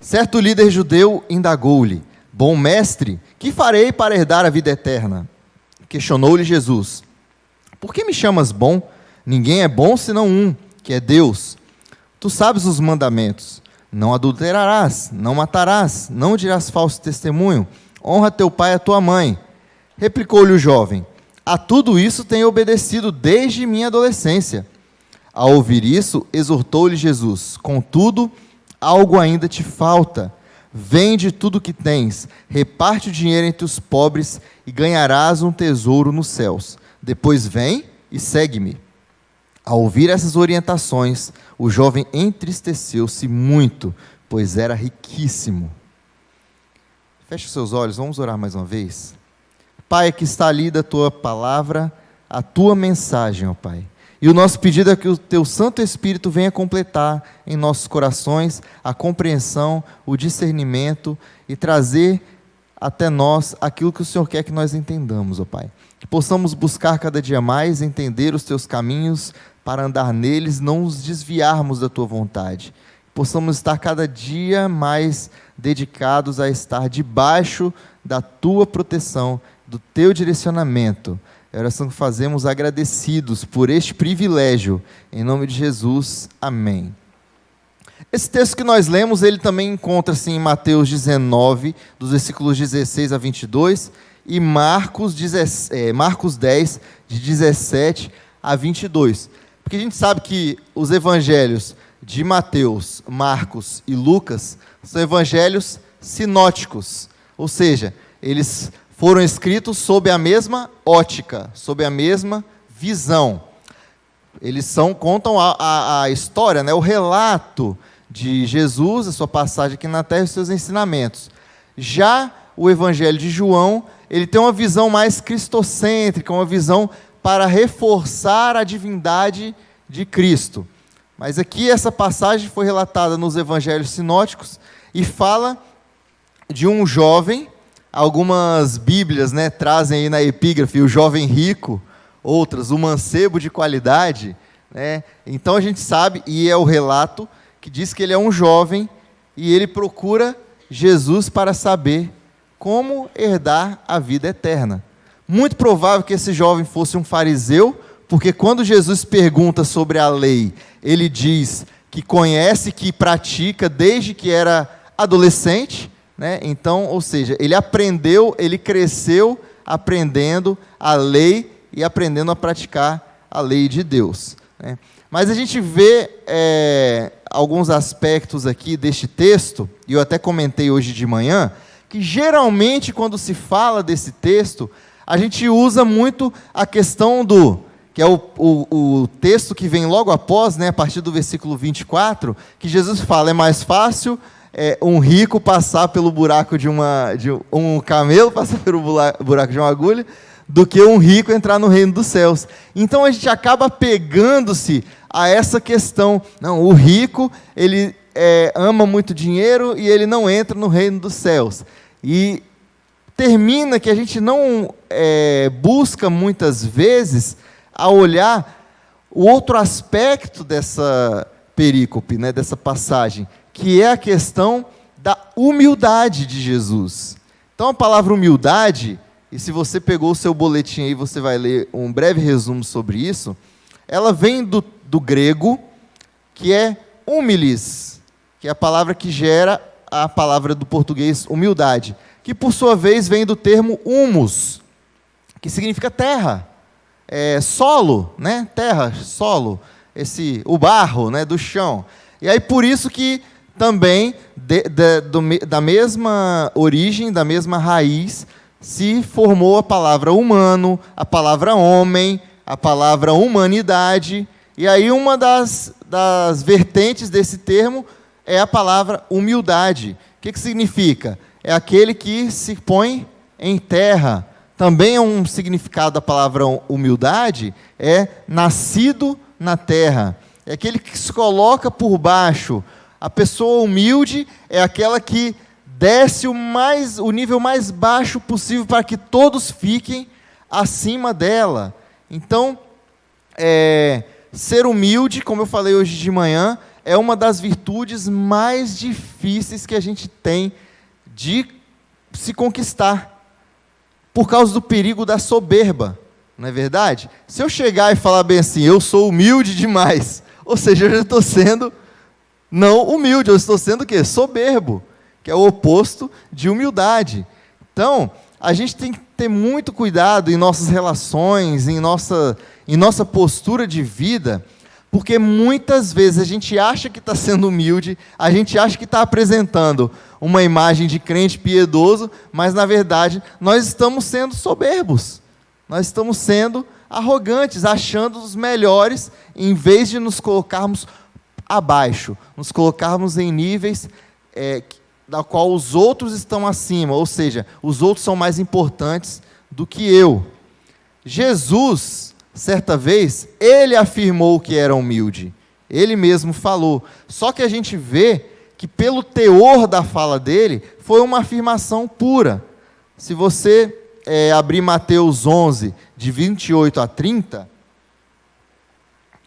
Certo líder judeu indagou-lhe: Bom mestre, que farei para herdar a vida eterna? Questionou-lhe Jesus: Por que me chamas bom? Ninguém é bom senão um, que é Deus. Tu sabes os mandamentos: não adulterarás, não matarás, não dirás falso testemunho, honra teu pai e a tua mãe. Replicou-lhe o jovem: A tudo isso tenho obedecido desde minha adolescência. Ao ouvir isso, exortou-lhe Jesus: Contudo, algo ainda te falta. Vende tudo o que tens, reparte o dinheiro entre os pobres e ganharás um tesouro nos céus. Depois vem e segue-me. Ao ouvir essas orientações, o jovem entristeceu-se muito, pois era riquíssimo. Feche os seus olhos, vamos orar mais uma vez. Pai, que está ali da tua palavra, a tua mensagem, ó Pai. E o nosso pedido é que o teu Santo Espírito venha completar em nossos corações a compreensão, o discernimento e trazer até nós aquilo que o Senhor quer que nós entendamos, ó Pai. Que possamos buscar cada dia mais entender os teus caminhos para andar neles, não nos desviarmos da tua vontade. Que possamos estar cada dia mais dedicados a estar debaixo da tua proteção, do teu direcionamento. É a oração que fazemos agradecidos por este privilégio. Em nome de Jesus, amém. Esse texto que nós lemos, ele também encontra-se em Mateus 19, dos versículos 16 a 22, e Marcos 10, de 17 a 22. Porque a gente sabe que os evangelhos de Mateus, Marcos e Lucas são evangelhos sinóticos, ou seja, eles foram escritos sob a mesma ótica, sob a mesma visão. Eles contam a história, né, o relato de Jesus, a sua passagem aqui na terra e os seus ensinamentos. Já o Evangelho de João, ele tem uma visão mais cristocêntrica, uma visão para reforçar a divindade de Cristo. Mas aqui essa passagem foi relatada nos Evangelhos sinóticos e fala de um jovem. Algumas bíblias, né, trazem aí na epígrafe o jovem rico, outras o mancebo de qualidade, né? Então a gente sabe, e é o relato que diz que ele é um jovem e ele procura Jesus para saber como herdar a vida eterna. Muito provável que esse jovem fosse um fariseu, porque quando Jesus pergunta sobre a lei, ele diz que conhece, que pratica desde que era adolescente, né? Então, ou seja, ele aprendeu, ele cresceu aprendendo a lei e aprendendo a praticar a lei de Deus, né? Mas a gente vê alguns aspectos aqui deste texto, e eu até comentei hoje de manhã, que geralmente quando se fala desse texto, a gente usa muito a questão que é o texto que vem logo após, né, a partir do versículo 24, que Jesus fala: é mais fácil um rico passar pelo buraco de um camelo passar pelo buraco de uma agulha, do que um rico entrar no reino dos céus. Então a gente acaba pegando-se a essa questão. Não, o rico, ele ama muito dinheiro e ele não entra no reino dos céus. E termina que a gente não busca muitas vezes a olhar o outro aspecto dessa perícope, né, dessa passagem, que é a questão da humildade de Jesus. Então a palavra humildade, e se você pegou o seu boletim aí, você vai ler um breve resumo sobre isso, ela vem do grego, que é humilis, que é a palavra que gera a palavra do português humildade, que por sua vez vem do termo humus, que significa terra, solo, né? Terra, solo, o barro, né, do chão. E aí por isso que também da mesma origem, da mesma raiz, se formou a palavra humano, a palavra homem, a palavra humanidade. E aí uma das vertentes desse termo é a palavra humildade. O que significa? É aquele que se põe em terra. Também é um significado da palavra humildade, é nascido na terra. É aquele que se coloca por baixo. A pessoa humilde é aquela que desce o nível mais baixo possível para que todos fiquem acima dela. Então, ser humilde, como eu falei hoje de manhã, é uma das virtudes mais difíceis que a gente tem de se conquistar, por causa do perigo da soberba, não é verdade? Se eu chegar e falar bem assim, eu sou humilde demais, ou seja, eu já estou sendo não humilde, eu estou sendo o quê? Soberbo, que é o oposto de humildade. Então, a gente tem que ter muito cuidado em nossas relações, em nossa postura de vida, porque muitas vezes a gente acha que está sendo humilde, a gente acha que está apresentando uma imagem de crente piedoso, mas na verdade nós estamos sendo soberbos, nós estamos sendo arrogantes, achando os melhores, em vez de nos colocarmos abaixo, nos colocarmos em níveis da qual os outros estão acima, ou seja, os outros são mais importantes do que eu. Jesus, certa vez, ele afirmou que era humilde, ele mesmo falou, só que a gente vê que pelo teor da fala dele, foi uma afirmação pura. Se você abrir Mateus 11, de 28 a 30,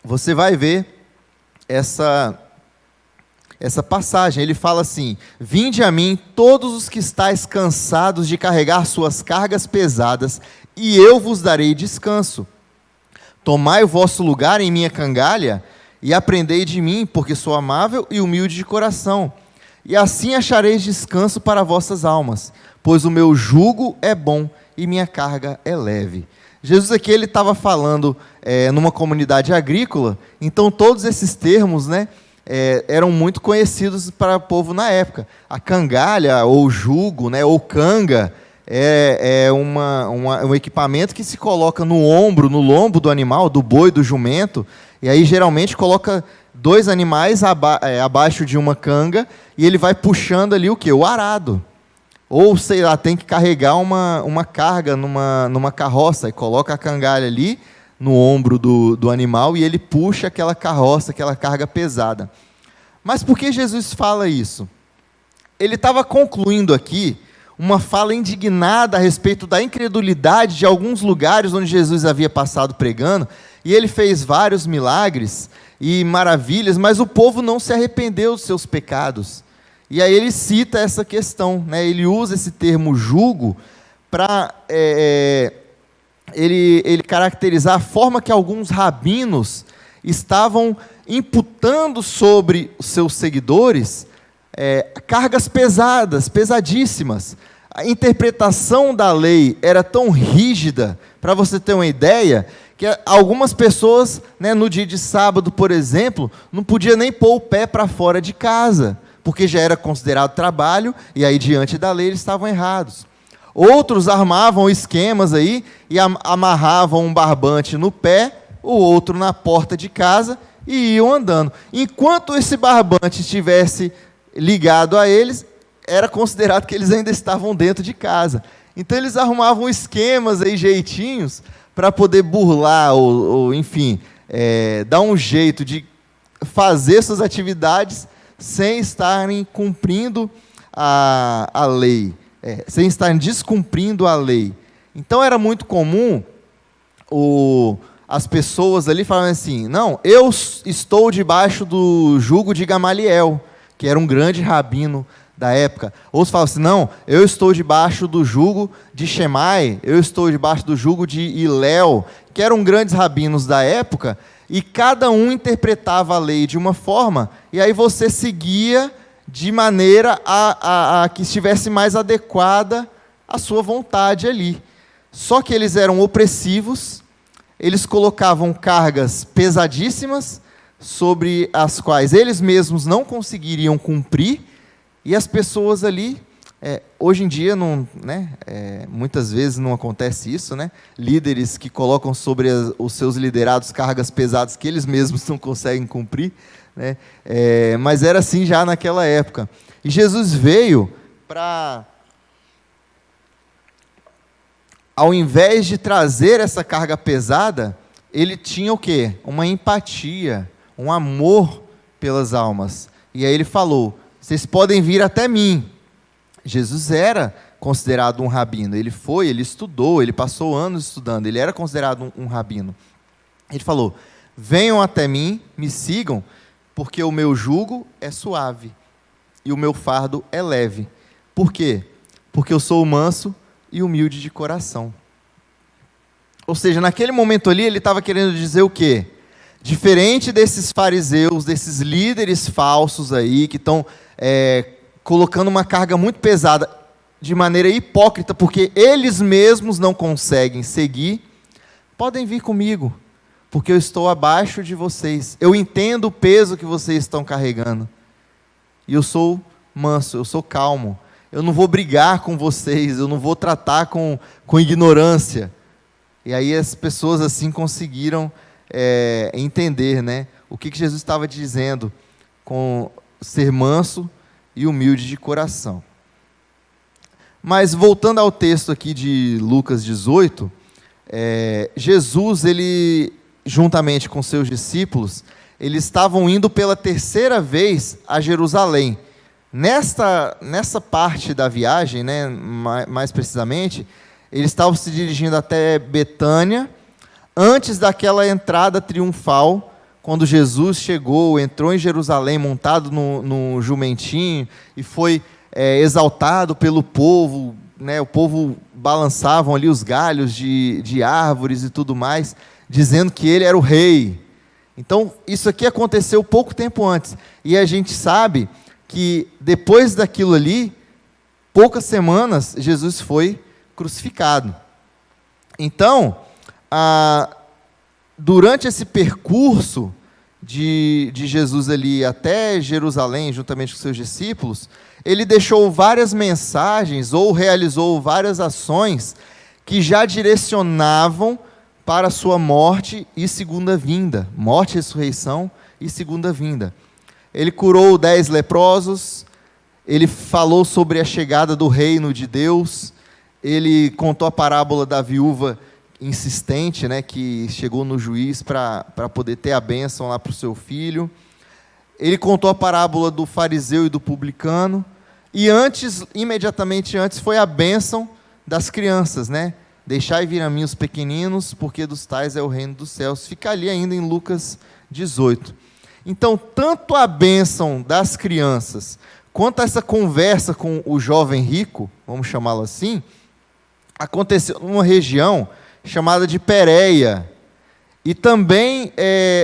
você vai ver essa passagem. Ele fala assim: vinde a mim todos os que estáis cansados de carregar suas cargas pesadas, e eu vos darei descanso. Tomai o vosso lugar em minha cangalha, e aprendei de mim, porque sou amável e humilde de coração, e assim achareis descanso para vossas almas, pois o meu jugo é bom e minha carga é leve. Jesus aqui ele estava falando numa comunidade agrícola, então todos esses termos, eram muito conhecidos para o povo na época. A cangalha, ou jugo, ou canga, é um equipamento que se coloca no ombro, no lombo do animal, do boi, do jumento, e aí geralmente coloca dois animais abaixo de uma canga, e ele vai puxando ali o quê? O arado. Ou, sei lá, tem que carregar uma carga numa carroça, e coloca a cangalha ali no ombro do animal, e ele puxa aquela carroça, aquela carga pesada. Mas por que Jesus fala isso? Ele estava concluindo aqui uma fala indignada a respeito da incredulidade de alguns lugares onde Jesus havia passado pregando, e ele fez vários milagres e maravilhas, mas o povo não se arrependeu dos seus pecados. E aí ele cita essa questão, ele usa esse termo jugo para ele caracterizar a forma que alguns rabinos estavam imputando sobre os seus seguidores cargas pesadas, pesadíssimas. A interpretação da lei era tão rígida, para você ter uma ideia, que algumas pessoas, no dia de sábado, por exemplo, não podia nem pôr o pé para fora de casa, porque já era considerado trabalho, e aí diante da lei eles estavam errados. Outros armavam esquemas aí, e amarravam um barbante no pé, o outro na porta de casa, e iam andando. Enquanto esse barbante estivesse ligado a eles, era considerado que eles ainda estavam dentro de casa. Então eles arrumavam esquemas aí, jeitinhos, para poder burlar, ou enfim, dar um jeito de fazer suas atividades sem estarem cumprindo a lei, sem estarem descumprindo a lei. Então era muito comum as pessoas ali falarem assim: não, eu estou debaixo do jugo de Gamaliel, que era um grande rabino da época. Outros falam assim: não, eu estou debaixo do jugo de Shemai, eu estou debaixo do jugo de Hilel, que eram grandes rabinos da época, e cada um interpretava a lei de uma forma, e aí você seguia de maneira a que estivesse mais adequada à sua vontade ali. Só que eles eram opressivos, eles colocavam cargas pesadíssimas, sobre as quais eles mesmos não conseguiriam cumprir, e as pessoas ali, hoje em dia, muitas vezes não acontece isso, líderes que colocam sobre os seus liderados cargas pesadas que eles mesmos não conseguem cumprir, mas era assim já naquela época. E Jesus veio para, ao invés de trazer essa carga pesada, ele tinha o quê? Uma empatia, um amor pelas almas. E aí ele falou: vocês podem vir até mim. Jesus era considerado um rabino, ele estudou, ele passou anos estudando, ele era considerado um rabino. Ele falou: venham até mim, me sigam, porque o meu jugo é suave e o meu fardo é leve. Por quê? Porque eu sou manso e humilde de coração. Ou seja, naquele momento ali, ele estava querendo dizer o quê? Diferente desses fariseus, desses líderes falsos aí, que estão colocando uma carga muito pesada, de maneira hipócrita, porque eles mesmos não conseguem seguir, podem vir comigo, porque eu estou abaixo de vocês. Eu entendo o peso que vocês estão carregando. E eu sou manso, eu sou calmo. Eu não vou brigar com vocês, eu não vou tratar com ignorância. E aí as pessoas assim conseguiram entender, né, o que Jesus estava dizendo com ser manso e humilde de coração. Mas voltando ao texto aqui de Lucas 18, Jesus, ele, juntamente com seus discípulos, eles estavam indo pela terceira vez a Jerusalém. Nessa parte da viagem, né, mais precisamente, eles estavam se dirigindo até Betânia, antes daquela entrada triunfal, quando Jesus entrou em Jerusalém montado no jumentinho e foi exaltado pelo povo, né, o povo balançavam ali os galhos de árvores e tudo mais, dizendo que ele era o rei. Então, isso aqui aconteceu pouco tempo antes, e a gente sabe que depois daquilo ali, poucas semanas, Jesus foi crucificado. Então, durante esse percurso de Jesus ali até Jerusalém, juntamente com seus discípulos, ele deixou várias mensagens ou realizou várias ações que já direcionavam para a sua morte e segunda vinda. Morte, ressurreição e segunda vinda. Ele curou 10 leprosos, ele falou sobre a chegada do reino de Deus, ele contou a parábola da viúva insistente, né, que chegou no juiz para poder ter a bênção lá para o seu filho. Ele contou a parábola do fariseu e do publicano. E imediatamente antes, foi a bênção das crianças, né? Deixai vir a mim os pequeninos, porque dos tais é o reino dos céus. Fica ali ainda em Lucas 18. Então, tanto a bênção das crianças, quanto essa conversa com o jovem rico, vamos chamá-lo assim, aconteceu numa região chamada de Pérea. E também,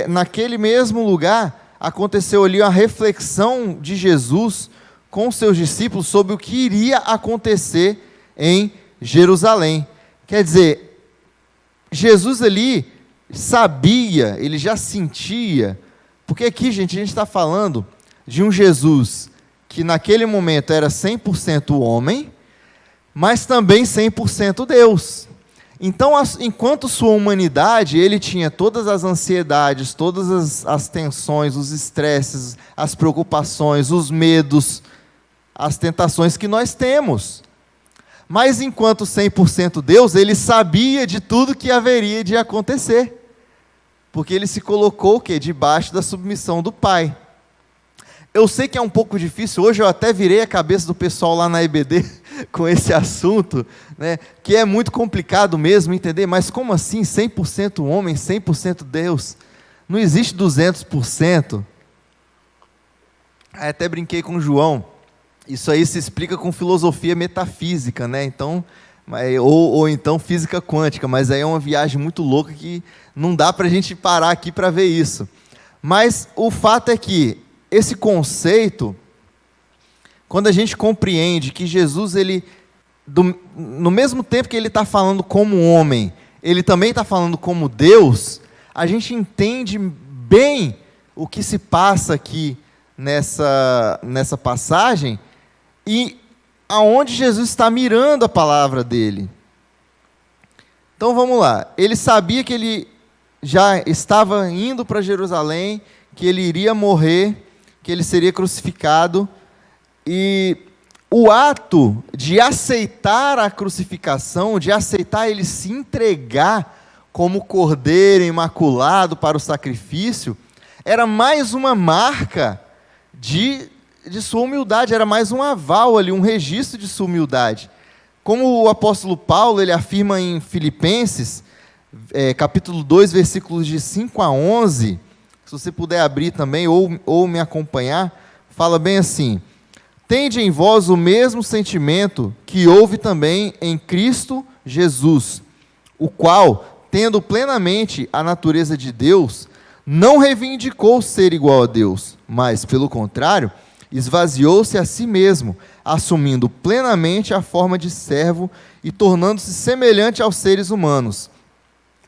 naquele mesmo lugar, aconteceu ali a reflexão de Jesus com seus discípulos sobre o que iria acontecer em Jerusalém. Quer dizer, Jesus ali sabia, ele já sentia, porque aqui, gente, a gente está falando de um Jesus que naquele momento era 100% homem, mas também 100% Deus. Então, enquanto sua humanidade, ele tinha todas as ansiedades, todas as tensões, os estresses, as preocupações, os medos, as tentações que nós temos. Mas enquanto 100% Deus, ele sabia de tudo que haveria de acontecer. Porque ele se colocou o quê? Debaixo da submissão do Pai. Eu sei que é um pouco difícil, hoje eu até virei a cabeça do pessoal lá na EBD com esse assunto, né, que é muito complicado mesmo entender, mas como assim 100% homem, 100% Deus? Não existe 200%. Aí até brinquei com o João, isso aí se explica com filosofia metafísica, né? Então, ou então física quântica, mas aí é uma viagem muito louca que não dá para a gente parar aqui para ver isso. Mas o fato é que esse conceito, quando a gente compreende que Jesus, no mesmo tempo que ele está falando como homem, ele também está falando como Deus, a gente entende bem o que se passa aqui nessa passagem e aonde Jesus está mirando a palavra dele. Então vamos lá, ele sabia que ele já estava indo para Jerusalém, que ele iria morrer, que ele seria crucificado, e o ato de aceitar a crucificação, de aceitar ele se entregar como cordeiro imaculado para o sacrifício, era mais uma marca de sua humildade, era mais um aval ali, um registro de sua humildade. Como o apóstolo Paulo, ele afirma em Filipenses, capítulo 2, versículos de 5 a 11, se você puder abrir também ou me acompanhar, fala bem assim: tende em vós o mesmo sentimento que houve também em Cristo Jesus, o qual, tendo plenamente a natureza de Deus, não reivindicou ser igual a Deus, mas, pelo contrário, esvaziou-se a si mesmo, assumindo plenamente a forma de servo e tornando-se semelhante aos seres humanos.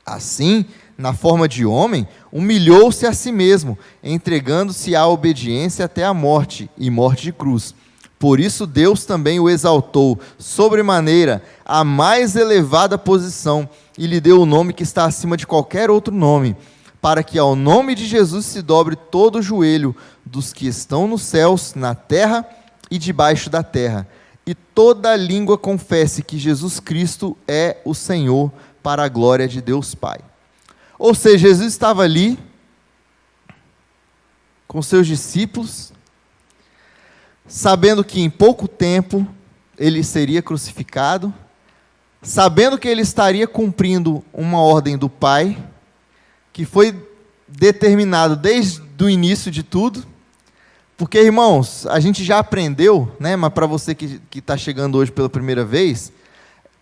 Assim, na forma de homem, humilhou-se a si mesmo, entregando-se à obediência até a morte, e morte de cruz. Por isso Deus também o exaltou, sobremaneira, à mais elevada posição, e lhe deu o nome que está acima de qualquer outro nome, para que ao nome de Jesus se dobre todo o joelho dos que estão nos céus, na terra e debaixo da terra, e toda língua confesse que Jesus Cristo é o Senhor, para a glória de Deus Pai. Ou seja, Jesus estava ali, com seus discípulos, sabendo que em pouco tempo ele seria crucificado, sabendo que ele estaria cumprindo uma ordem do Pai, que foi determinado desde o início de tudo, porque, irmãos, a gente já aprendeu, né, mas para você que está chegando hoje pela primeira vez,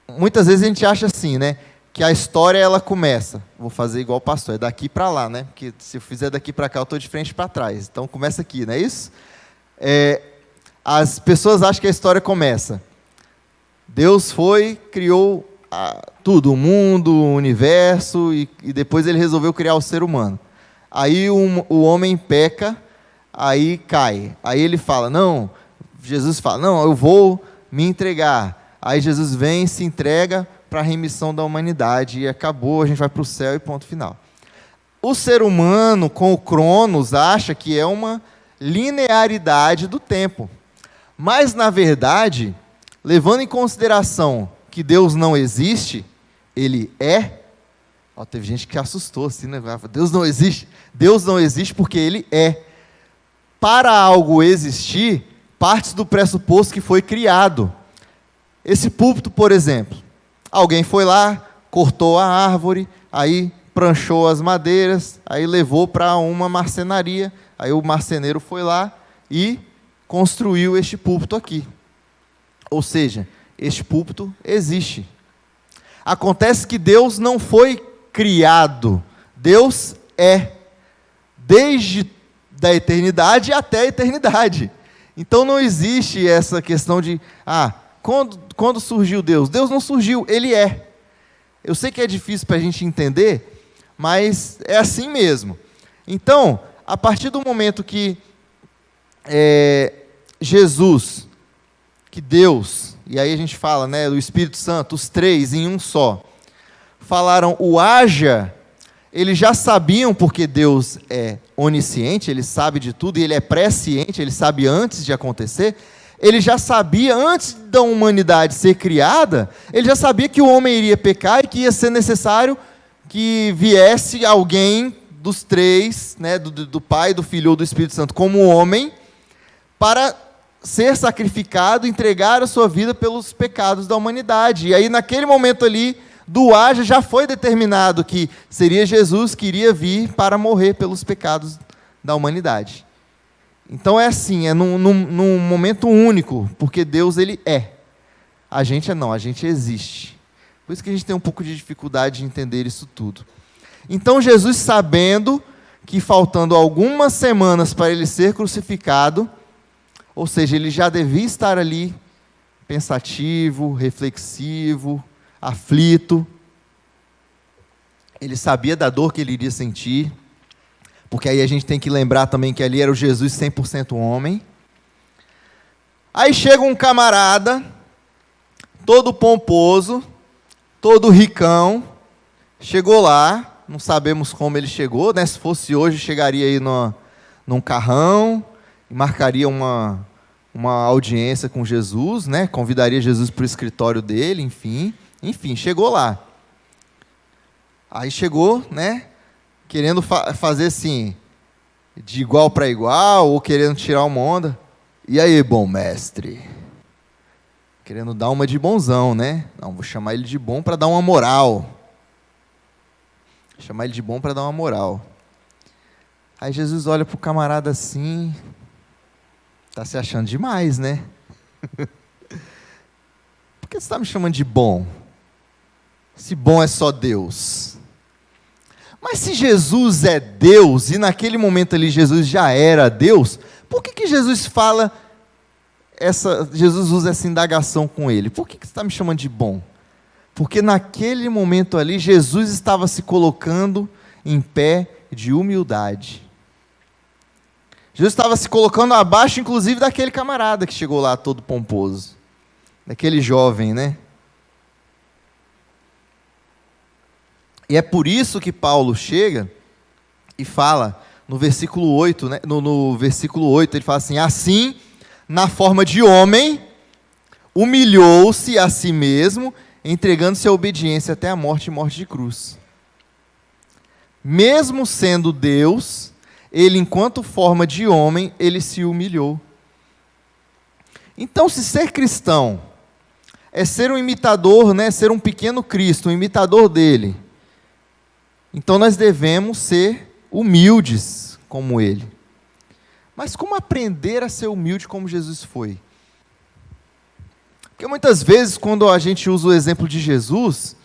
muitas vezes a gente acha assim, né, que a história ela começa, vou fazer igual o pastor, é daqui para lá, né, porque se eu fizer daqui para cá eu estou de frente para trás, então começa aqui, não é isso? As pessoas acham que a história começa, Deus criou tudo, o mundo, o universo, e depois ele resolveu criar o ser humano. Aí o homem peca, aí cai. Aí ele fala, não, Jesus fala, não, eu vou me entregar. Aí Jesus vem e se entrega para a remissão da humanidade, e acabou, a gente vai para o céu e ponto final. O ser humano, com o Cronos, acha que é uma linearidade do tempo. Mas, na verdade, levando em consideração que Deus não existe, Ele é. Teve gente que assustou assim, né? Deus não existe. Deus não existe porque Ele é. Para algo existir, parte do pressuposto que foi criado. Esse púlpito, por exemplo, alguém foi lá, cortou a árvore, aí pranchou as madeiras, aí levou para uma marcenaria, aí o marceneiro foi lá e construiu este púlpito aqui. Ou seja, este púlpito existe. Acontece que Deus não foi criado, Deus é, desde da eternidade até a eternidade. Então não existe essa questão de, quando surgiu Deus? Deus não surgiu, Ele é. Eu sei que é difícil para a gente entender, mas é assim mesmo. Então, a partir do momento que Jesus, que Deus, e aí a gente fala, né, do Espírito Santo, os três em um só, falaram o haja, eles já sabiam, porque Deus é onisciente, Ele sabe de tudo, e Ele é presciente, Ele sabe antes de acontecer, Ele já sabia, antes da humanidade ser criada, Ele já sabia que o homem iria pecar e que ia ser necessário que viesse alguém dos três, né, do Pai, do Filho ou do Espírito Santo, como homem, para ser sacrificado, entregar a sua vida pelos pecados da humanidade. E aí, naquele momento ali, do haja, já foi determinado que seria Jesus que iria vir para morrer pelos pecados da humanidade. Então é assim, é num momento único, porque Deus Ele é. A gente não, a gente existe. Por isso que a gente tem um pouco de dificuldade de entender isso tudo. Então Jesus, sabendo que faltando algumas semanas para Ele ser crucificado, ou seja, Ele já devia estar ali pensativo, reflexivo, aflito. Ele sabia da dor que Ele iria sentir, porque aí a gente tem que lembrar também que ali era o Jesus 100% homem. Aí chega um camarada, todo pomposo, todo ricão, chegou lá, não sabemos como ele chegou, né? Se fosse hoje, chegaria aí num carrão, e marcaria uma audiência com Jesus, né? Convidaria Jesus para o escritório dele, enfim, chegou lá. Aí chegou, né? Querendo fazer assim, de igual para igual, ou querendo tirar uma onda. E aí, bom mestre? Querendo dar uma de bonzão, né? Não, vou chamar ele de bom para dar uma moral. Chamar ele de bom para dar uma moral. Aí Jesus olha para o camarada assim, está se achando demais, né? Por que você está me chamando de bom? Se bom é só Deus. Mas se Jesus é Deus, e naquele momento ali Jesus já era Deus, por que Jesus fala, Jesus usa essa indagação com ele? Por que você está me chamando de bom? Porque naquele momento ali Jesus estava se colocando em pé de humildade. Jesus estava se colocando abaixo, inclusive, daquele camarada que chegou lá todo pomposo. Daquele jovem, né? E é por isso que Paulo chega e fala, no versículo 8, né? no versículo 8, ele fala assim: assim, na forma de homem, humilhou-se a si mesmo, entregando-se à obediência até a morte e morte de cruz. Mesmo sendo Deus, ele, enquanto forma de homem, ele se humilhou. Então, se ser cristão é ser um imitador, né, ser um pequeno Cristo, um imitador dele, então nós devemos ser humildes como ele. Mas como aprender a ser humilde como Jesus foi? Porque muitas vezes, quando a gente usa o exemplo de Jesus,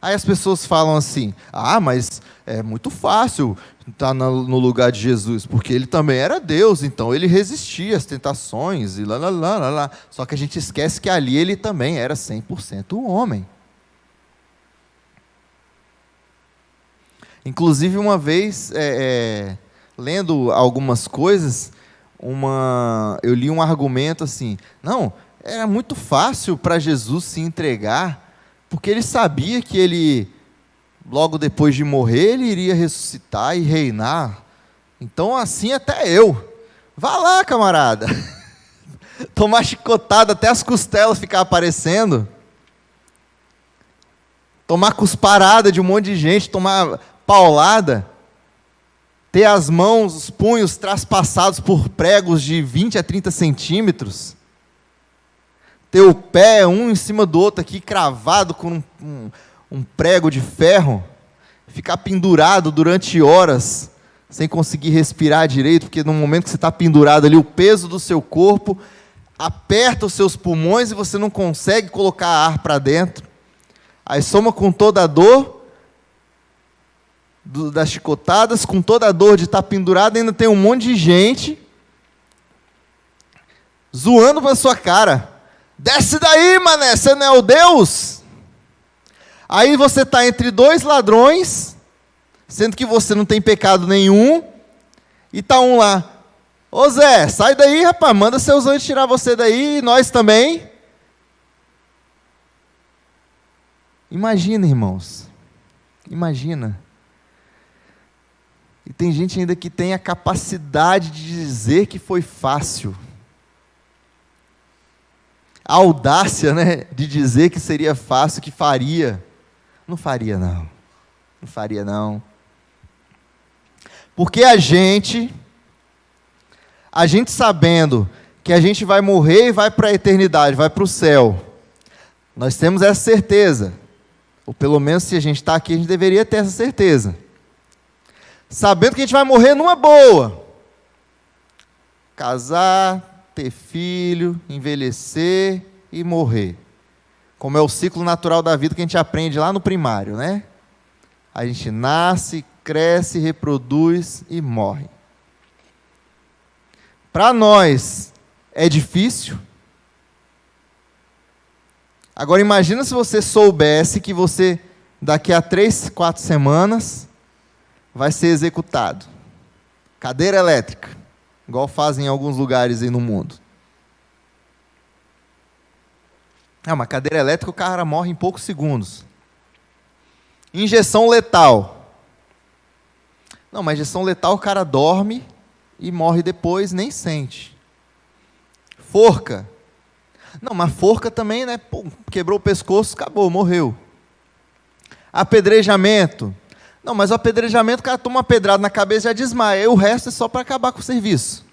aí as pessoas falam assim: ah, mas é muito fácil estar no lugar de Jesus, porque ele também era Deus, então ele resistia às tentações, e lá, lá, lá, lá, lá. Só que a gente esquece que ali ele também era 100% homem. Inclusive, uma vez, lendo algumas coisas, eu li um argumento assim: não, era muito fácil para Jesus se entregar, porque ele sabia que ele, logo depois de morrer, ele iria ressuscitar e reinar. Então, assim, até eu. Vá lá, camarada. Tomar chicotada até as costelas ficar aparecendo. Tomar cusparada de um monte de gente, tomar paulada. Ter as mãos, os punhos traspassados por pregos de 20 a 30 centímetros. Ter o pé um em cima do outro aqui, cravado com um prego de ferro. Ficar pendurado durante horas, sem conseguir respirar direito, porque no momento que você está pendurado ali, o peso do seu corpo aperta os seus pulmões e você não consegue colocar ar para dentro. Aí soma com toda a dor das chicotadas, com toda a dor de estar pendurado, ainda tem um monte de gente zoando para sua cara: desce daí, mané, você não é o Deus? Aí você está entre dois ladrões, sendo que você não tem pecado nenhum, e está um lá: ô Zé, sai daí, rapaz, manda seus anjos tirar você daí, e nós também. Imagina, irmãos, imagina. E tem gente ainda que tem a capacidade de dizer que foi fácil. A audácia, né, de dizer que seria fácil, que faria. Não faria, não. Não faria, não. Porque a gente sabendo que a gente vai morrer e vai para a eternidade, vai para o céu, nós temos essa certeza. Ou pelo menos, se a gente está aqui, a gente deveria ter essa certeza. Sabendo que a gente vai morrer numa boa. Casar, ter filho, envelhecer e morrer. Como é o ciclo natural da vida que a gente aprende lá no primário, né? A gente nasce, cresce, reproduz e morre. Para nós é difícil. Agora imagina se você soubesse que você, daqui a 3, 4 semanas, vai ser executado. Cadeira elétrica, igual fazem em alguns lugares aí no mundo. Uma cadeira elétrica, o cara morre em poucos segundos. Injeção letal. Não, mas injeção letal o cara dorme e morre depois, nem sente. Forca. Não, mas forca também, né? Pô, quebrou o pescoço, acabou, morreu. Apedrejamento. Não, mas o apedrejamento, o cara toma uma pedrada na cabeça e já desmaia. E o resto é só para acabar com o serviço.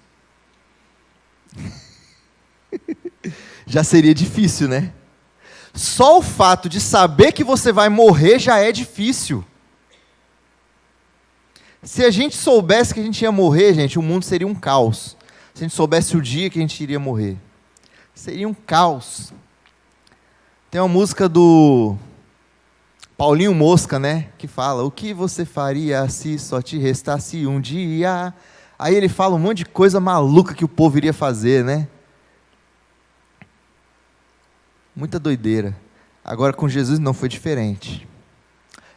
Já seria difícil, né? Só o fato de saber que você vai morrer já é difícil. Se a gente soubesse que a gente ia morrer, gente, o mundo seria um caos. Se a gente soubesse o dia que a gente iria morrer, seria um caos. Tem uma música do Paulinho Mosca, né, que fala: o que você faria se só te restasse um dia? Aí ele fala um monte de coisa maluca que o povo iria fazer, né? Muita doideira. Agora com Jesus não foi diferente.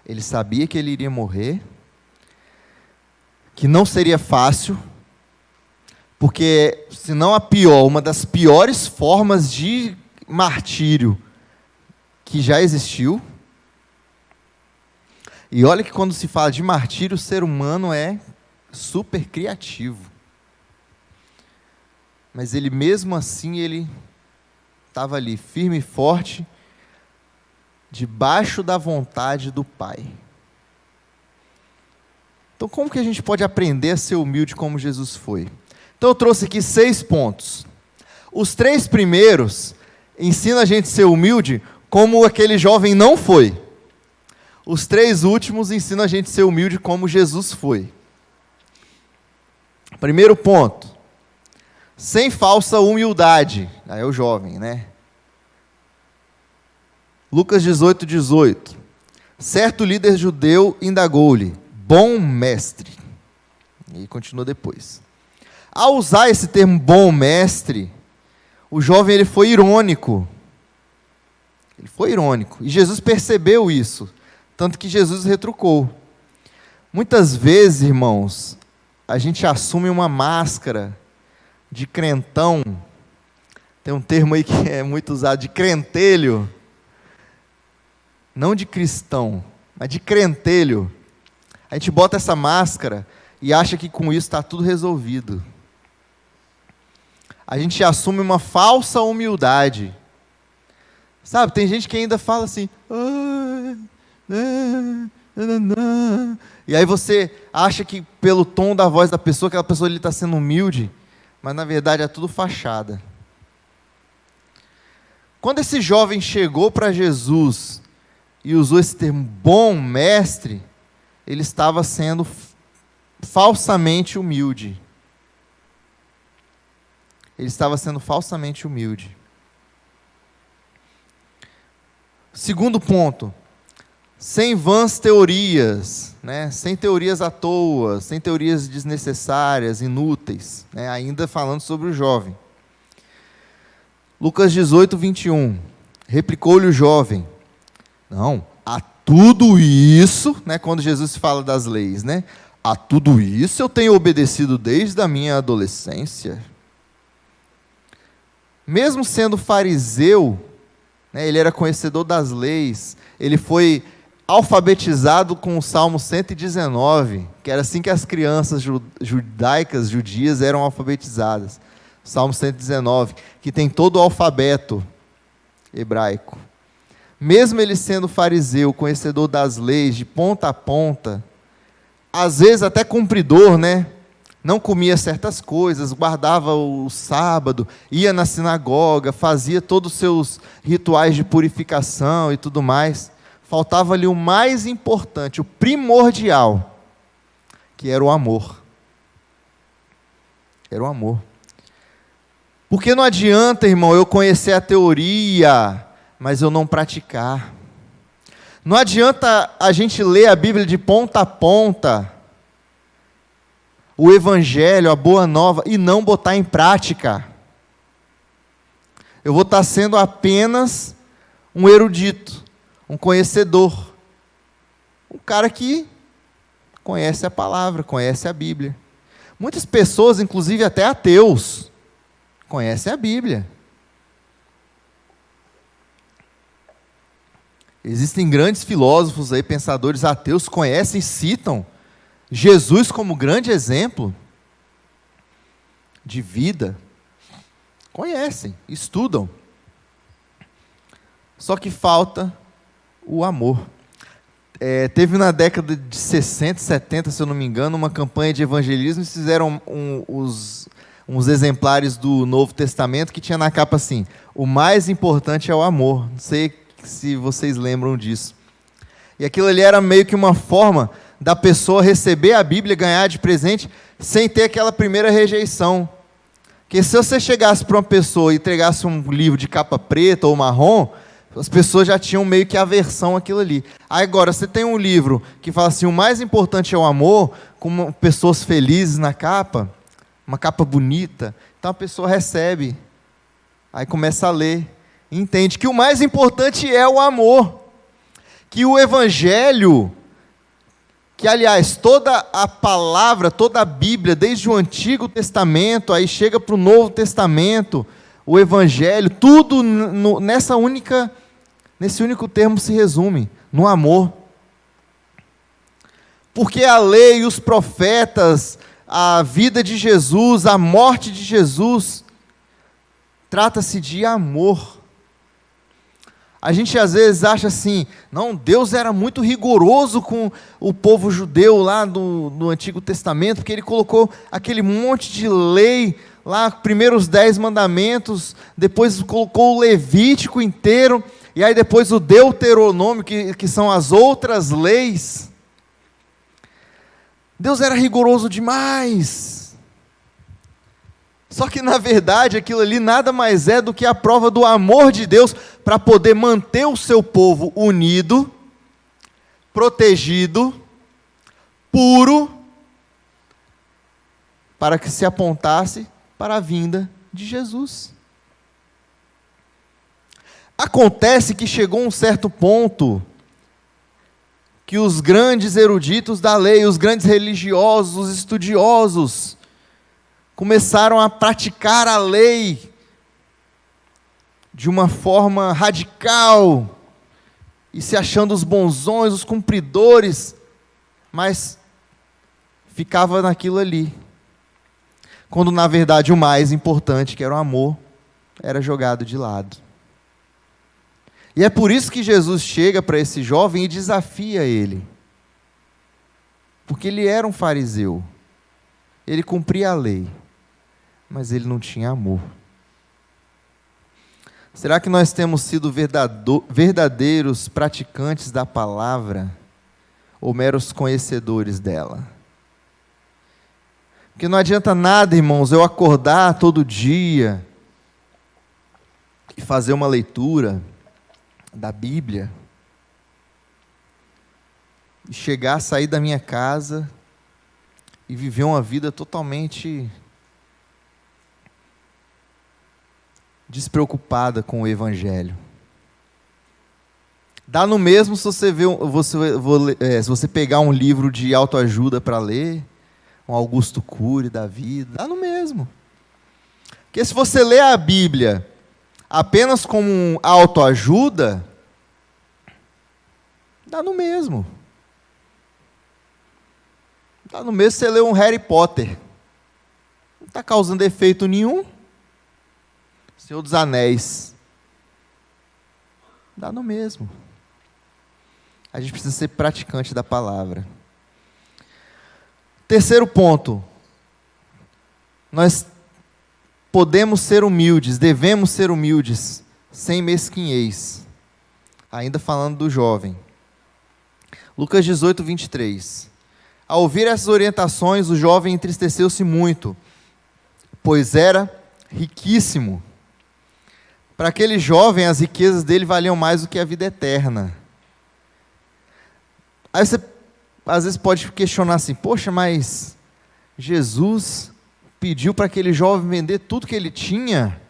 Ele sabia que ele iria morrer, que não seria fácil, porque se não a pior, uma das piores formas de martírio que já existiu. E olha que quando se fala de martírio, o ser humano é super criativo. Mas ele mesmo assim, ele estava ali, firme e forte, debaixo da vontade do Pai. Então, como que a gente pode aprender a ser humilde como Jesus foi? Então, eu trouxe aqui 6 pontos. Os 3 primeiros ensinam a gente a ser humilde como aquele jovem não foi. Os 3 últimos ensinam a gente a ser humilde como Jesus foi. Primeiro ponto: sem falsa humildade. Aí é o jovem, né? Lucas 18:18. Certo líder judeu indagou-lhe: bom mestre. E continua depois. Ao usar esse termo bom mestre, o jovem ele foi irônico. Ele foi irônico. E Jesus percebeu isso. Tanto que Jesus retrucou. Muitas vezes, irmãos, a gente assume uma máscara de crentão. Tem um termo aí que é muito usado, de crentelho. Não de cristão, mas de crentelho. A gente bota essa máscara e acha que com isso está tudo resolvido. A gente assume uma falsa humildade. Sabe, tem gente que ainda fala assim... E aí você acha que pelo tom da voz da pessoa, aquela pessoa está sendo humilde, mas na verdade é tudo fachada. Quando esse jovem chegou para Jesus e usou esse termo bom mestre, ele estava sendo falsamente humilde. Ele estava sendo falsamente humilde. Segundo ponto: sem vãs teorias, né? Sem teorias à toa, sem teorias desnecessárias, inúteis, né? Ainda falando sobre o jovem. Lucas 18:21. Replicou-lhe o jovem: não, a tudo isso, né? Quando Jesus fala das leis, né? A tudo isso eu tenho obedecido desde a minha adolescência. Mesmo sendo fariseu, né? Ele era conhecedor das leis, ele foi alfabetizado com o Salmo 119, que era assim que as crianças judaicas, judias, eram alfabetizadas. Salmo 119, que tem todo o alfabeto hebraico. Mesmo ele sendo fariseu, conhecedor das leis, de ponta a ponta, às vezes até cumpridor, né? Não comia certas coisas, guardava o sábado, ia na sinagoga, fazia todos os seus rituais de purificação e tudo mais. Faltava ali o mais importante, o primordial, que era o amor. Era o amor. Porque não adianta, irmão, eu conhecer a teoria, mas eu não praticar. Não adianta a gente ler a Bíblia de ponta a ponta, o Evangelho, a Boa Nova, e não botar em prática. Eu vou estar sendo apenas um erudito, um conhecedor, um cara que conhece a palavra, conhece a Bíblia. Muitas pessoas, inclusive até ateus, conhecem a Bíblia. Existem grandes filósofos aí, pensadores ateus, conhecem e citam Jesus como grande exemplo de vida. Conhecem, estudam. Só que falta o amor. Teve na década de 60, 70, se eu não me engano, uma campanha de evangelismo e fizeram uns exemplares do Novo Testamento que tinha na capa assim: o mais importante é o amor. Não sei se vocês lembram disso. E aquilo ali era meio que uma forma da pessoa receber a Bíblia, ganhar de presente, sem ter aquela primeira rejeição. Porque se você chegasse para uma pessoa e entregasse um livro de capa preta ou marrom, as pessoas já tinham meio que aversão àquilo ali. Aí agora, você tem um livro que fala assim, o mais importante é o amor, com pessoas felizes na capa, uma capa bonita, então a pessoa recebe, aí começa a ler, e entende que o mais importante é o amor, que o Evangelho, que aliás, toda a palavra, toda a Bíblia, desde o Antigo Testamento, aí chega para o Novo Testamento, o Evangelho, tudo nesse único termo se resume, no amor. Porque a lei, os profetas, a vida de Jesus, a morte de Jesus, trata-se de amor. A gente às vezes acha assim, não, Deus era muito rigoroso com o povo judeu lá no Antigo Testamento, porque Ele colocou aquele monte de lei lá, primeiro os 10 mandamentos, depois colocou o Levítico inteiro, e aí depois o Deuteronômio, que são as outras leis. Deus era rigoroso demais. Só que na verdade aquilo ali nada mais é do que a prova do amor de Deus para poder manter o seu povo unido, protegido, puro, para que se apontasse para a vinda de Jesus. Acontece que chegou um certo ponto que os grandes eruditos da lei, os grandes religiosos, os estudiosos, começaram a praticar a lei de uma forma radical, e se achando os bonzões, os cumpridores, mas ficava naquilo ali, quando na verdade o mais importante, que era o amor, era jogado de lado. E é por isso que Jesus chega para esse jovem e desafia ele, porque ele era um fariseu, ele cumpria a lei, mas ele não tinha amor. Será que nós temos sido verdadeiros praticantes da palavra ou meros conhecedores dela? Porque não adianta nada, irmãos, eu acordar todo dia e fazer uma leitura da Bíblia e chegar, sair da minha casa e viver uma vida totalmente despreocupada com o Evangelho. Dá no mesmo se você pegar um livro de autoajuda para ler, um Augusto Cury da vida, dá no mesmo. Porque se você lê a Bíblia apenas como autoajuda, dá no mesmo. Dá no mesmo se você lê um Harry Potter. Não está causando efeito nenhum. Senhor dos Anéis, dá no mesmo. A gente precisa ser praticante da palavra. Terceiro ponto, nós podemos ser humildes, devemos ser humildes, sem mesquinhez. Ainda falando do jovem. Lucas 18, 23. Ao ouvir essas orientações, o jovem entristeceu-se muito, pois era riquíssimo. Para aquele jovem, as riquezas dele valiam mais do que a vida eterna. Aí você, às vezes, pode questionar assim, poxa, mas Jesus pediu para aquele jovem vender tudo que ele tinha?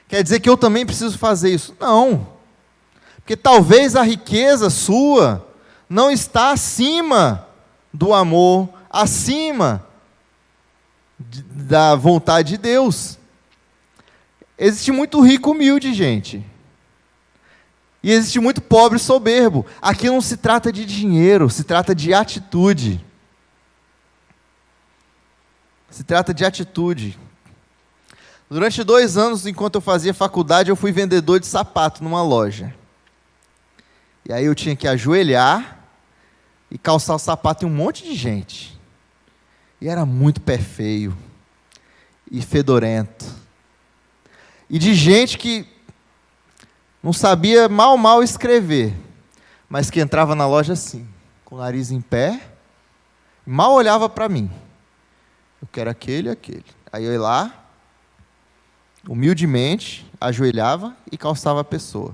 Quer dizer que eu também preciso fazer isso? Não. Porque talvez a riqueza sua não está acima do amor, acima da vontade de Deus. Existe muito rico humilde, gente. E existe muito pobre soberbo. Aqui não se trata de dinheiro, se trata de atitude. Se trata de atitude. Durante 2 anos, enquanto eu fazia faculdade, eu fui vendedor de sapato numa loja. E aí eu tinha que ajoelhar e calçar o sapato em um monte de gente. E era muito pé feio e fedorento. E de gente que não sabia mal escrever, mas que entrava na loja assim, com o nariz em pé, Mal olhava para mim. Eu quero aquele e aquele. Aí eu ia lá, humildemente, ajoelhava e calçava a pessoa.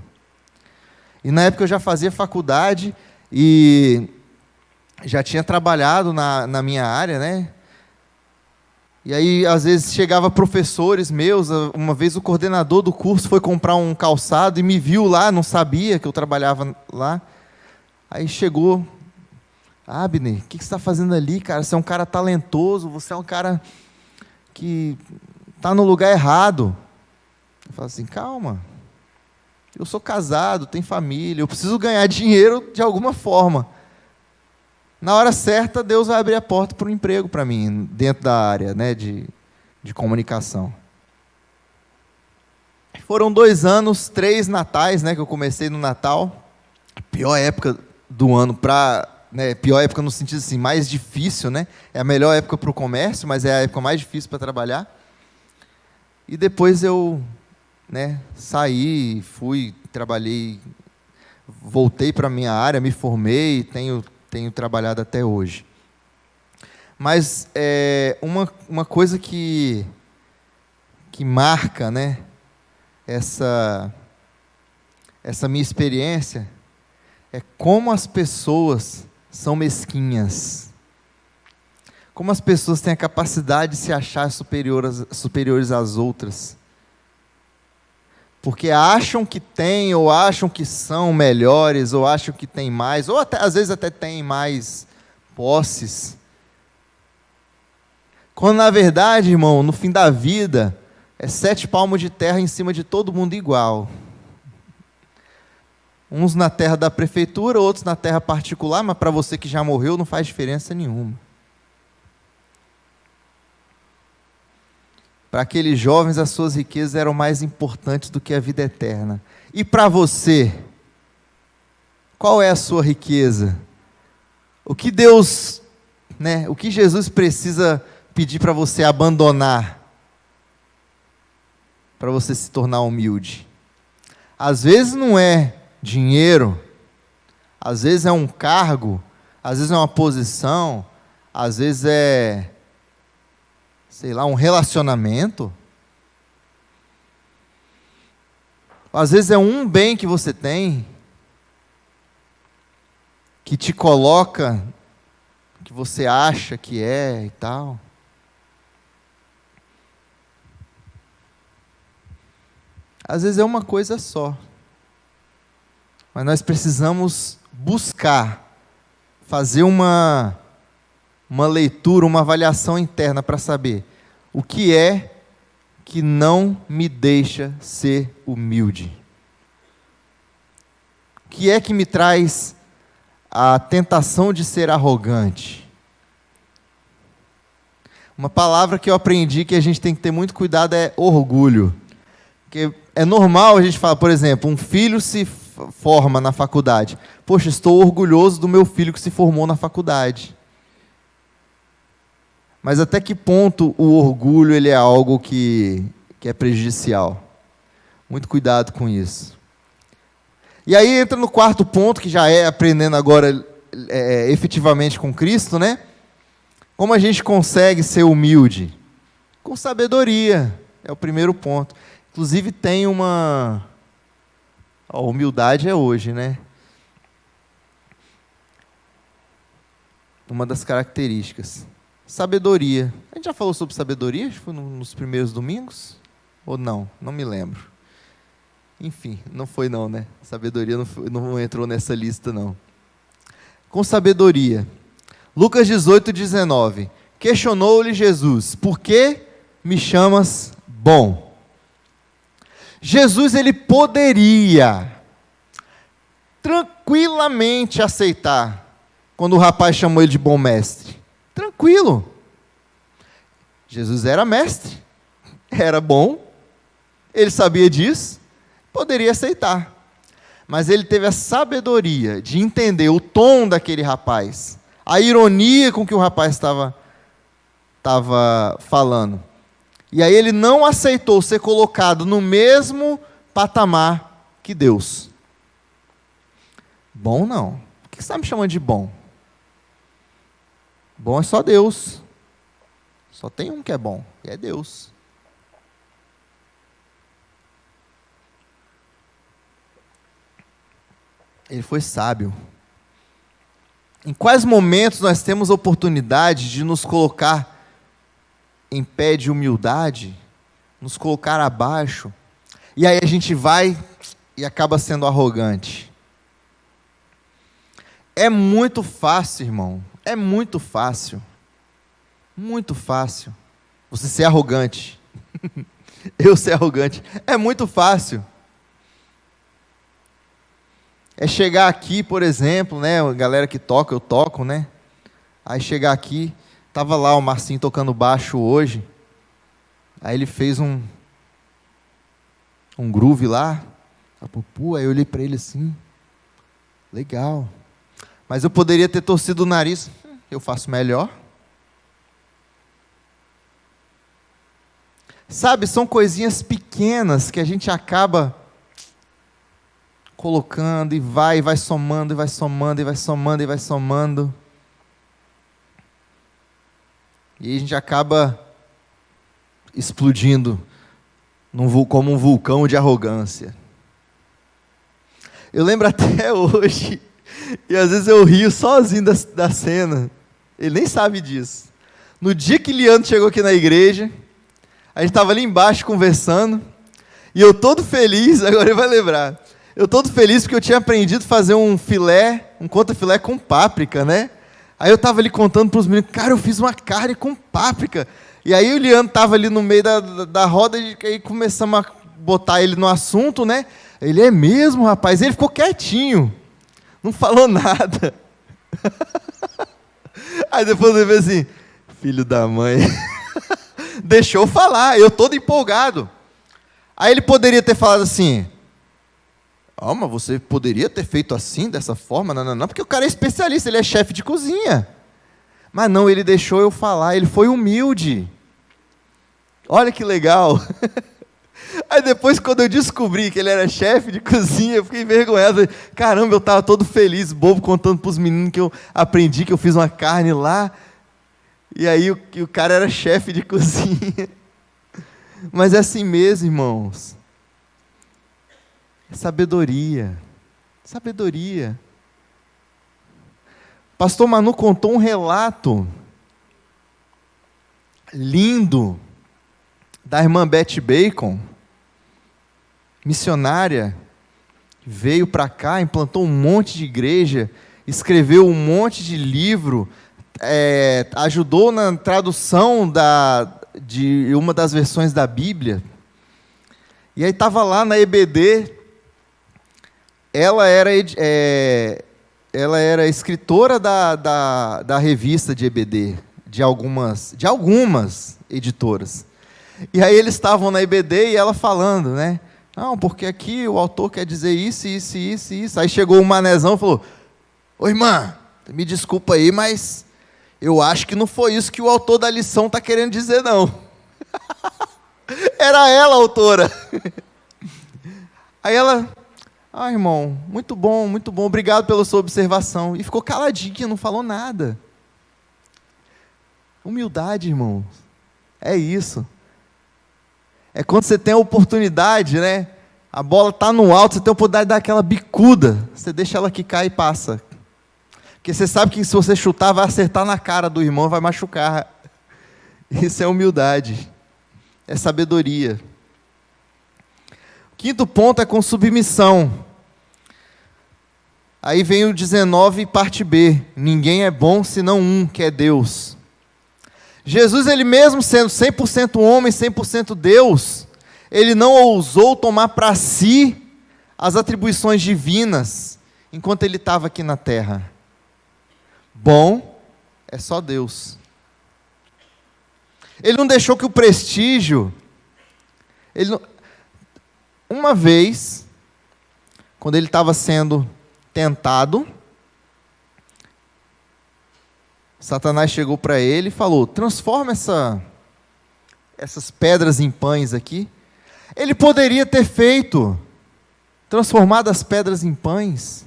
E na época eu já fazia faculdade e já tinha trabalhado na minha área, né? E aí, às vezes, chegava professores meus, uma vez o coordenador do curso foi comprar um calçado e me viu lá, não sabia que eu trabalhava lá. Aí chegou, Abner, o que você está fazendo ali, cara? Você é um cara talentoso, você é um cara que está no lugar errado. Eu falo assim, calma, eu sou casado, tenho família, eu preciso ganhar dinheiro de alguma forma. Na hora certa, Deus vai abrir a porta para um emprego para mim, dentro da área, né, de comunicação. Foram 2 anos, 3 natais, né, que eu comecei no Natal. Pior época do ano pior época no sentido assim, mais difícil, né? É a melhor época para o comércio, mas é a época mais difícil para trabalhar. E depois eu, saí, trabalhei, voltei para a minha área, me formei, tenho trabalhado até hoje. Mas uma coisa que marca, né, essa minha experiência é como as pessoas são mesquinhas. Como as pessoas têm a capacidade de se achar superiores às outras. Porque acham que têm, ou acham que são melhores, ou acham que têm mais, ou até, às vezes até têm mais posses. Quando na verdade, irmão, no fim da vida, é 7 palmos de terra em cima de todo mundo igual. Uns na terra da prefeitura, outros na terra particular, mas para você que já morreu não faz diferença nenhuma. Para aqueles jovens, as suas riquezas eram mais importantes do que a vida eterna. E para você, qual é a sua riqueza? O que Deus, o que Jesus precisa pedir para você abandonar, para você se tornar humilde? Às vezes não é dinheiro, às vezes é um cargo, às vezes é uma posição, às vezes é, um relacionamento. Às vezes é um bem que você tem, que te coloca, que você acha que é e tal. Às vezes é uma coisa só. Mas nós precisamos buscar, fazer uma leitura, uma avaliação interna para saber o que é que não me deixa ser humilde. O que é que me traz a tentação de ser arrogante? Uma palavra que eu aprendi que a gente tem que ter muito cuidado é orgulho. Porque é normal a gente falar, por exemplo, um filho se forma na faculdade. Poxa, estou orgulhoso do meu filho que se formou na faculdade. Mas até que ponto o orgulho ele é algo que é prejudicial? Muito cuidado com isso. E aí entra no 4º ponto, que já é aprendendo agora efetivamente com Cristo, né? Como a gente consegue ser humilde? Com sabedoria, é o primeiro ponto. Inclusive tem uma... A humildade é hoje, né? Uma das características. Sabedoria. A gente já falou sobre sabedoria? Acho que foi nos primeiros domingos? Ou não? Não me lembro. Enfim, não foi não, né? Sabedoria não entrou nessa lista, não. Com sabedoria. Lucas 18:19. Questionou-lhe Jesus: por que me chamas bom? Jesus, ele poderia tranquilamente aceitar quando o rapaz chamou ele de bom mestre. Tranquilo. Jesus era mestre, era bom, ele sabia disso, poderia aceitar. Mas ele teve a sabedoria de entender o tom daquele rapaz, a ironia com que o rapaz estava falando. E aí ele não aceitou ser colocado no mesmo patamar que Deus. Bom não. Por que você está me chamando de bom? Bom é só Deus. Só tem um que é bom, e é Deus. Ele foi sábio. Em quais momentos nós temos oportunidade de nos colocar em pé de humildade, nos colocar abaixo, e aí a gente vai e acaba sendo arrogante? É muito fácil, irmão, é muito fácil você ser arrogante, eu ser arrogante, é muito fácil. É chegar aqui, por exemplo, né, a galera que toca, eu toco, né, aí chegar aqui, estava lá o Marcinho tocando baixo hoje, aí ele fez um groove lá, aí eu olhei para ele assim, legal, mas eu poderia ter torcido o nariz, eu faço melhor. Sabe, são coisinhas pequenas que a gente acaba colocando e vai somando, e vai somando, e vai somando, e vai somando. E a gente acaba explodindo como um vulcão de arrogância. Eu lembro até hoje, e às vezes eu rio sozinho da cena, ele nem sabe disso. No dia que Leandro chegou aqui na igreja, a gente estava ali embaixo conversando, e eu todo feliz, agora ele vai lembrar, eu todo feliz porque eu tinha aprendido a fazer um contra-filé com páprica, né? Aí eu estava ali contando para os meninos, cara, eu fiz uma carne com páprica. E aí o Leandro estava ali no meio da roda, e aí começamos a botar ele no assunto, né? Ele, é mesmo, rapaz? Ele ficou quietinho, não falou nada. Aí depois ele fez assim, filho da mãe, deixou falar, eu todo empolgado. Aí ele poderia ter falado assim, mas você poderia ter feito assim, dessa forma? Não, porque o cara é especialista, ele é chefe de cozinha. Mas não, ele deixou eu falar, ele foi humilde. Olha que legal. Aí depois, quando eu descobri que ele era chefe de cozinha, eu fiquei envergonhado. Caramba, eu estava todo feliz, bobo, contando para os meninos que eu aprendi, que eu fiz uma carne lá. E aí o cara era chefe de cozinha. Mas é assim mesmo, irmãos. Sabedoria. Pastor Manu contou um relato lindo da irmã Beth Bacon, missionária, veio para cá, implantou um monte de igreja, escreveu um monte de livro, ajudou na tradução de uma das versões da Bíblia. E aí estava lá na EBD. Ela era escritora da revista de EBD, de algumas editoras. E aí eles estavam na EBD e ela falando, né? Não, porque aqui o autor quer dizer isso, isso, isso, isso. Aí chegou o manezão e falou, ô irmã, me desculpa aí, mas eu acho que não foi isso que o autor da lição está querendo dizer, não. Era ela a autora. Aí ela... irmão, muito bom, obrigado pela sua observação. E ficou caladinha, não falou nada. Humildade, irmãos, é isso. É quando você tem a oportunidade, né? A bola está no alto, você tem a oportunidade de dar aquela bicuda. Você deixa ela quicar e passa. Porque você sabe que se você chutar, vai acertar na cara do irmão, vai machucar. Isso é humildade. É sabedoria. Quinto ponto é com submissão. Aí vem o 19, parte B. Ninguém é bom senão um, que é Deus. Jesus, ele mesmo sendo 100% homem, 100% Deus, ele não ousou tomar para si as atribuições divinas, enquanto ele estava aqui na terra. Bom é só Deus. Ele não deixou que o prestígio... Uma vez, quando ele estava sendo tentado, Satanás chegou para ele e falou, transforma essas pedras em pães aqui. Ele poderia ter feito, transformado as pedras em pães,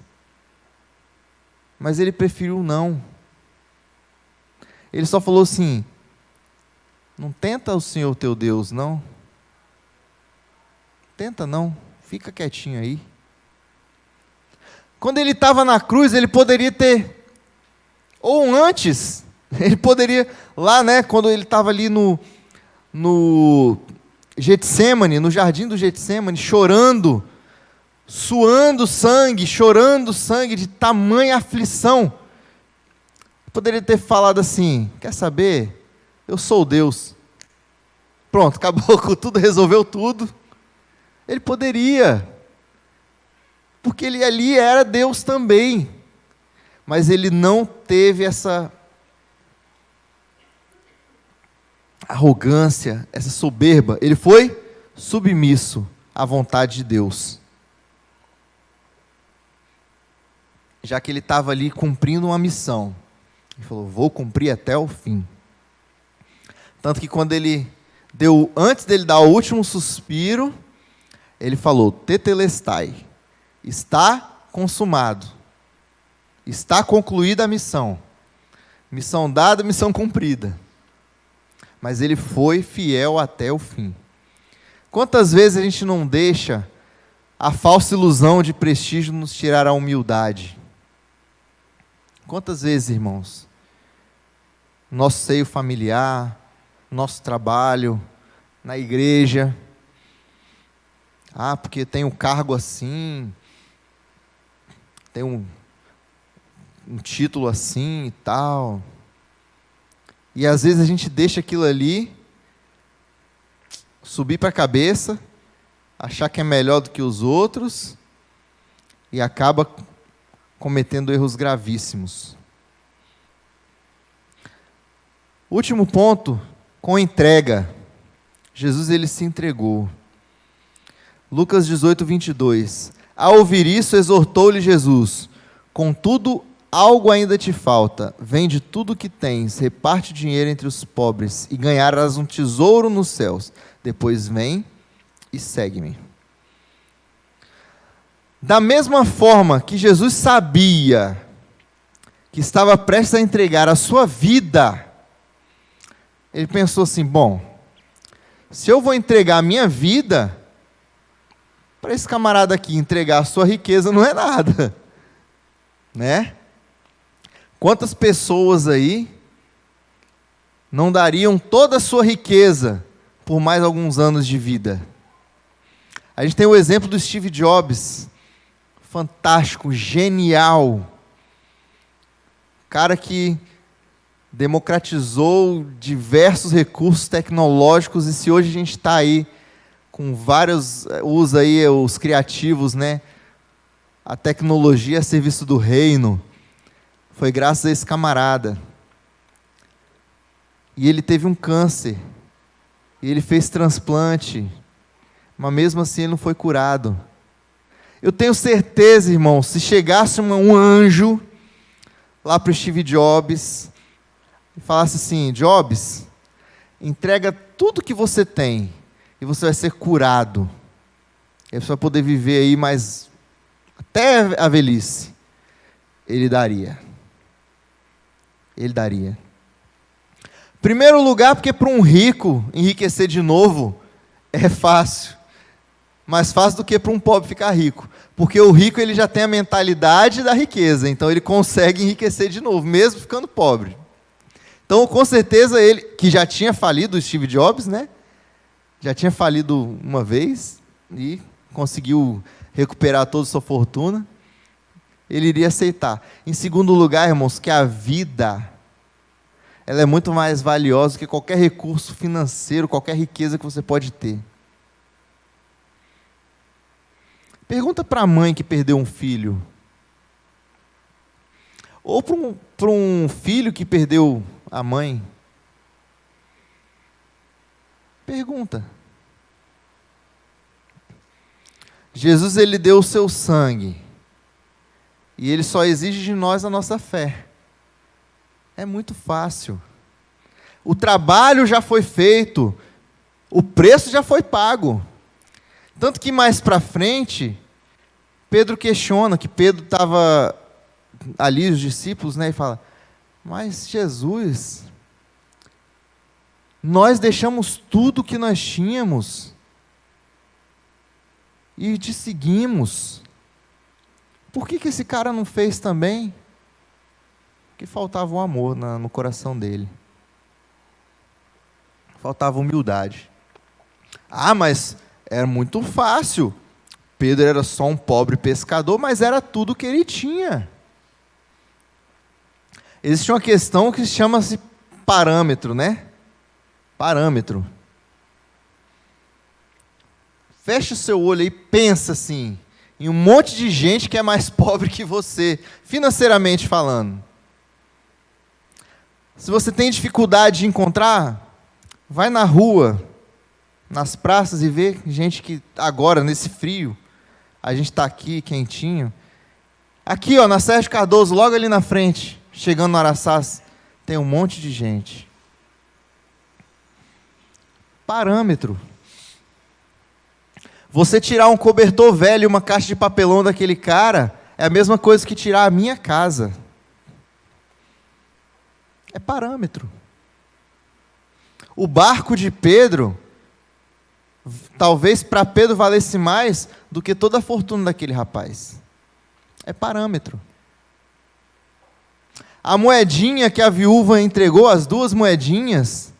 mas ele preferiu não. Ele só falou assim: não tenta o Senhor teu Deus, não. Tenta não, fica quietinho aí. Quando ele estava na cruz, ele poderia ter, ou antes, ele poderia, lá, né, quando ele estava ali no Getsemane, no jardim do Getsemane, chorando, suando sangue, chorando sangue de tamanha aflição, poderia ter falado assim: quer saber? Eu sou Deus. Pronto, acabou com tudo, resolveu tudo. Ele poderia, porque ele ali era Deus também, mas ele não teve essa arrogância, essa soberba. Ele foi submisso à vontade de Deus, já que ele estava ali cumprindo uma missão. Ele falou: vou cumprir até o fim. Tanto que quando ele deu, antes dele dar o último suspiro, ele falou: tetelestai, está consumado, está concluída a missão. Missão dada, missão cumprida. Mas ele foi fiel até o fim. Quantas vezes a gente não deixa a falsa ilusão de prestígio nos tirar a humildade? Quantas vezes, irmãos, nosso seio familiar, nosso trabalho, na igreja, porque tem um cargo assim, tem um título assim e tal, e às vezes a gente deixa aquilo ali subir para a cabeça, achar que é melhor do que os outros, e acaba cometendo erros gravíssimos. Último ponto, com entrega. Jesus, ele se entregou. Lucas 18, 22. Ao ouvir isso, exortou-lhe Jesus: contudo, algo ainda te falta. Vende tudo o que tens, reparte o dinheiro entre os pobres, e ganharás um tesouro nos céus. Depois vem e segue-me. Da mesma forma que Jesus sabia que estava prestes a entregar a sua vida, ele pensou assim: bom, se eu vou entregar a minha vida, para esse camarada aqui entregar a sua riqueza não é nada, né? Quantas pessoas aí não dariam toda a sua riqueza por mais alguns anos de vida? A gente tem o exemplo do Steve Jobs, fantástico, genial, cara que democratizou diversos recursos tecnológicos, e se hoje a gente está aí com vários, usa aí os criativos, né? A tecnologia a serviço do reino, foi graças a esse camarada. E ele teve um câncer, e ele fez transplante, mas mesmo assim ele não foi curado. Eu tenho certeza, irmão, se chegasse um anjo lá para o Steve Jobs e falasse assim: Jobs, entrega tudo que você tem e você vai ser curado. E você vai poder viver aí mais até a velhice. Ele daria. Ele daria. Primeiro lugar, porque para um rico enriquecer de novo é fácil. Mais fácil do que para um pobre ficar rico. Porque o rico, ele já tem a mentalidade da riqueza, então ele consegue enriquecer de novo, mesmo ficando pobre. Então, com certeza, ele, que já tinha falido, o Steve Jobs, né? Já tinha falido uma vez e conseguiu recuperar toda a sua fortuna, ele iria aceitar. Em segundo lugar, irmãos, que a vida, ela é muito mais valiosa que qualquer recurso financeiro, qualquer riqueza que você pode ter. Pergunta para a mãe que perdeu um filho, ou para um filho que perdeu a mãe. Pergunta. Jesus, ele deu o seu sangue, e ele só exige de nós a nossa fé. É muito fácil. O trabalho já foi feito, o preço já foi pago. Tanto que mais para frente, Pedro questiona, que Pedro estava ali, os discípulos, né, e fala: mas Jesus, Nós deixamos tudo que nós tínhamos e te seguimos. Por que esse cara não fez também? Porque faltava o amor no coração dele. Faltava humildade. Ah, mas era muito fácil. Pedro era só um pobre pescador, mas era tudo que ele tinha. Existe uma questão que chama-se parâmetro, né? Parâmetro. Fecha o seu olho e pensa assim, em um monte de gente que é mais pobre que você, financeiramente falando. Se você tem dificuldade de encontrar, vai na rua, nas praças e vê gente que agora, nesse frio, a gente está aqui quentinho. Aqui, ó, na Sérgio Cardoso, logo ali na frente, chegando no Araçás, tem um monte de gente. Parâmetro. Você tirar um cobertor velho e uma caixa de papelão daquele cara, é a mesma coisa que tirar a minha casa. É parâmetro. O barco de Pedro, talvez para Pedro valesse mais do que toda a fortuna daquele rapaz. É parâmetro. A moedinha que a viúva entregou, as 2 moedinhas,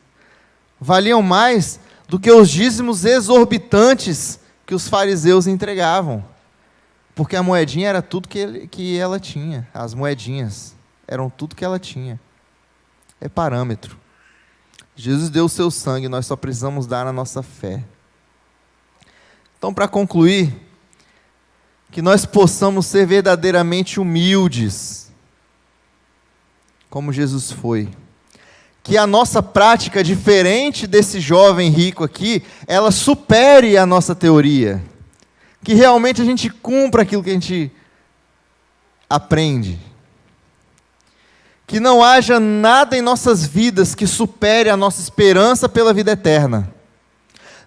valiam mais do que os dízimos exorbitantes que os fariseus entregavam. Porque a moedinha era tudo que ela tinha. As moedinhas eram tudo que ela tinha. É parâmetro. Jesus deu o seu sangue, nós só precisamos dar a nossa fé. Então, para concluir, que nós possamos ser verdadeiramente humildes, como Jesus foi. Que a nossa prática, diferente desse jovem rico aqui, ela supere a nossa teoria. Que realmente a gente cumpra aquilo que a gente aprende. Que não haja nada em nossas vidas que supere a nossa esperança pela vida eterna.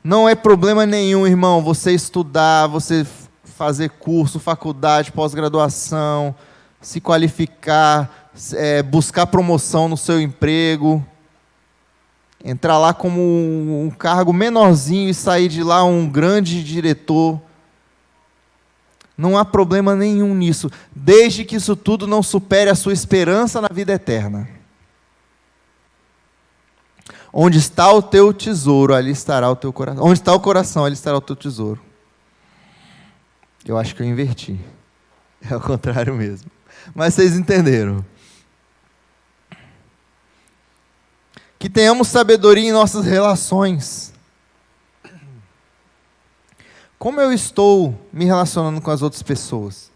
Não é problema nenhum, irmão, você estudar, você fazer curso, faculdade, pós-graduação, se qualificar, buscar promoção no seu emprego, entrar lá como um cargo menorzinho e sair de lá um grande diretor. Não há problema nenhum nisso, desde que isso tudo não supere a sua esperança na vida eterna. Onde está o teu tesouro, ali estará o teu coração. Onde está o coração, ali estará o teu tesouro. Eu acho que eu inverti. É o contrário mesmo. Mas vocês entenderam. Que tenhamos sabedoria em nossas relações. Como eu estou me relacionando com as outras pessoas?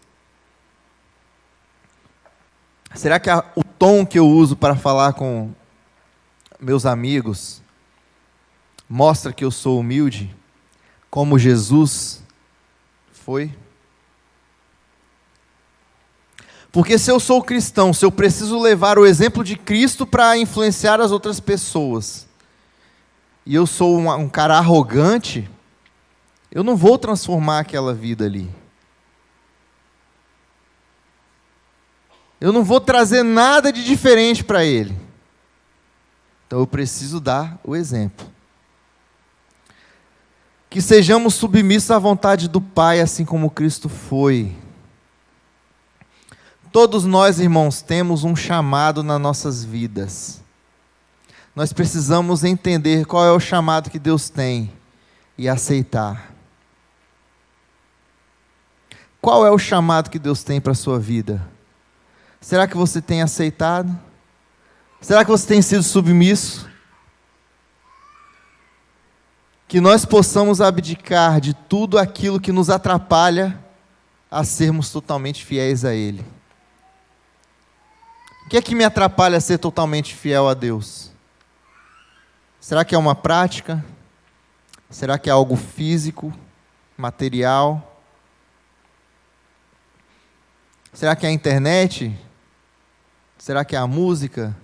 Será que o tom que eu uso para falar com meus amigos mostra que eu sou humilde, como Jesus foi? Porque se eu sou cristão, se eu preciso levar o exemplo de Cristo para influenciar as outras pessoas, e eu sou um cara arrogante, eu não vou transformar aquela vida ali. Eu não vou trazer nada de diferente para ele. Então eu preciso dar o exemplo. Que sejamos submissos à vontade do Pai, assim como Cristo foi. Todos nós, irmãos, temos um chamado nas nossas vidas. Nós precisamos entender qual é o chamado que Deus tem e aceitar. Qual é o chamado que Deus tem para a sua vida? Será que você tem aceitado? Será que você tem sido submisso? Que nós possamos abdicar de tudo aquilo que nos atrapalha a sermos totalmente fiéis a Ele. O que é que me atrapalha a ser totalmente fiel a Deus? Será que é uma prática? Será que é algo físico, material? Será que é a internet? Será que é a música?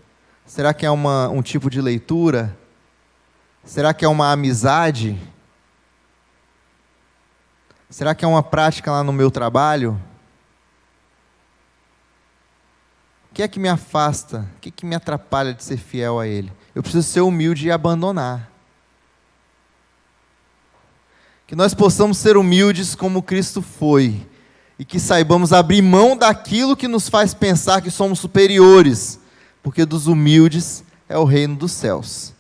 Será que é um tipo de leitura? Será que é uma amizade? Será que é uma prática lá no meu trabalho? O que é que me afasta? O que é que me atrapalha de ser fiel a Ele? eu preciso ser humilde e abandonar. Que nós possamos ser humildes como Cristo foi, e que saibamos abrir mão daquilo que nos faz pensar que somos superiores, porque dos humildes é o reino dos céus.